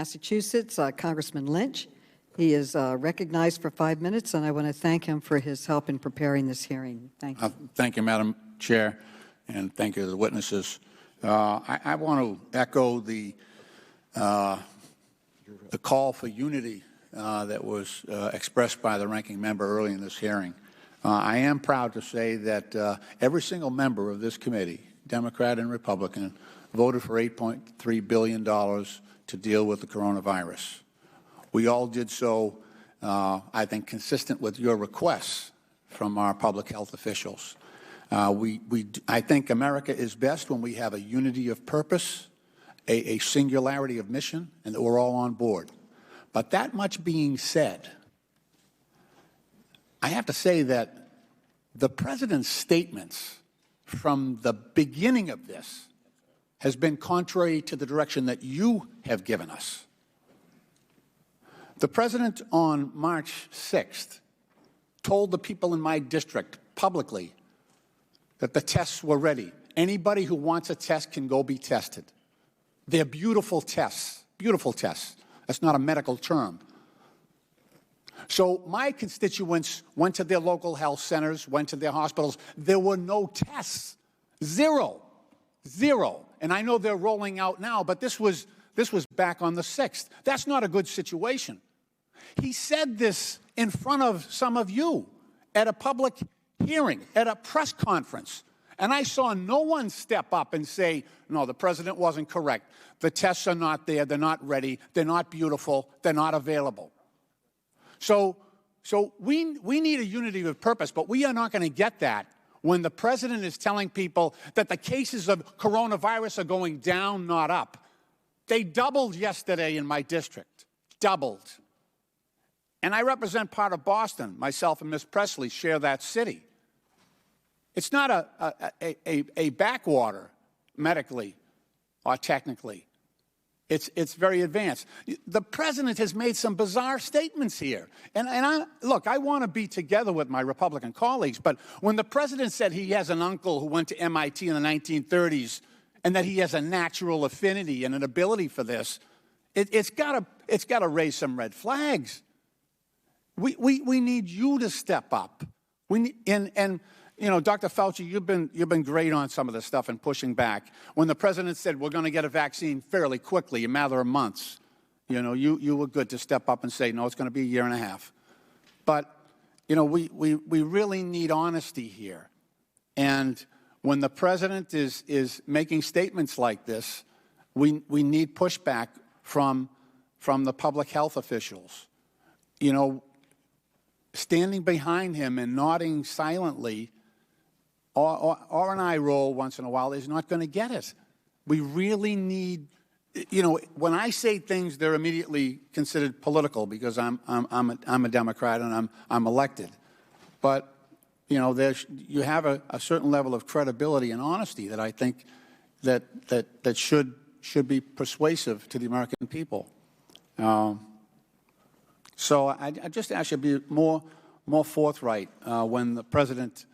Massachusetts, Congressman Lynch. He is recognized for 5 minutes, and I want to thank him for his help in preparing this hearing. Thank you. Thank you, Madam Chair, and thank you to the witnesses. I want to echo the call for unity that was expressed by the ranking member early in this hearing. I am proud to say that every single member of this committee, Democrat and Republican, voted for $8.3 billion to deal with the coronavirus. We all did so, I think, consistent with your requests from our public health officials. I think America is best when we have a unity of purpose, a singularity of mission, and that we're all on board. But that much being said, I have to say that the President's statements from the beginning of this has been contrary to the direction that you have given us. The President on March 6th told the people in my district publicly that the tests were ready. Anybody who wants a test can go be tested. They're beautiful tests, beautiful tests. That's not a medical term. So my constituents went to their local health centers, went to their hospitals. There were no tests, zero. And I know they're rolling out now, but this was back on the 6th. That's not a good situation. He said this in front of some of you at a public hearing, at a press conference. And I saw no one step up and say, no, the President wasn't correct. The tests are not there. They're not ready. They're not beautiful. They're not available. So we need a unity of purpose, but we are not going to get that when the President is telling people that the cases of coronavirus are going down, not up. They doubled yesterday in my district, doubled. And I represent part of Boston. Myself and Ms. Presley share that city. It's not a backwater medically or technically. It's very advanced. The President has made some bizarre statements here. Look, I want to be together with my Republican colleagues, but when the President said he has an uncle who went to MIT in the 1930s and that he has a natural affinity and an ability for this, it's got to raise some red flags. We need you to step up. You know, Dr. Fauci, you've been great on some of this stuff and pushing back. When the President said we're going to get a vaccine fairly quickly, a matter of months, you know, you were good to step up and say, no, it's going to be a year and a half. But, you know, we really need honesty here. And when the President is making statements like this, we need pushback from the public health officials. You know, standing behind him and nodding silently or an eye roll once in a while is not going to get it. We really need, you know, when I say things, they're immediately considered political because I'm a Democrat and I'm elected. But, you know, you have a certain level of credibility and honesty that I think that should be persuasive to the American people. So I just ask you to be more forthright when the President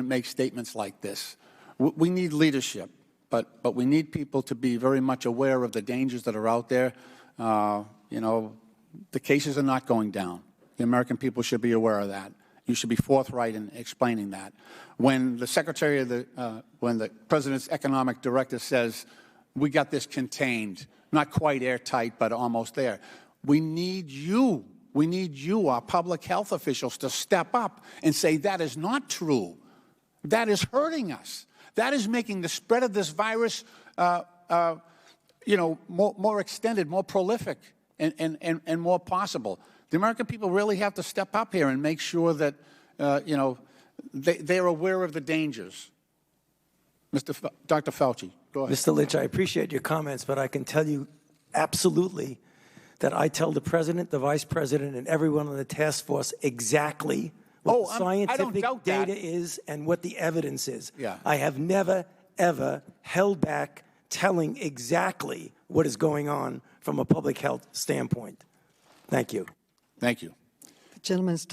makes statements like this. We need leadership, but we need people to be very much aware of the dangers that are out there. You know, the cases are not going down. The American people should be aware of that. You should be forthright in explaining that. When the when the President's economic director says, we got this contained, not quite airtight, but almost there. We need you, our public health officials, to step up and say that is not true. That is hurting us. That is making the spread of this virus, you know, more extended, more prolific, and more possible. The American people really have to step up here and make sure that, you know, they're aware of the dangers. Dr. Fauci, go ahead. Mr. Lynch, I appreciate your comments, but I can tell you absolutely that I tell the President, the Vice President, and everyone on the task force exactly what the scientific data is and what the evidence is. Yeah. I have never, ever held back telling exactly what is going on from a public health standpoint. Thank you. Thank you. The gentleman's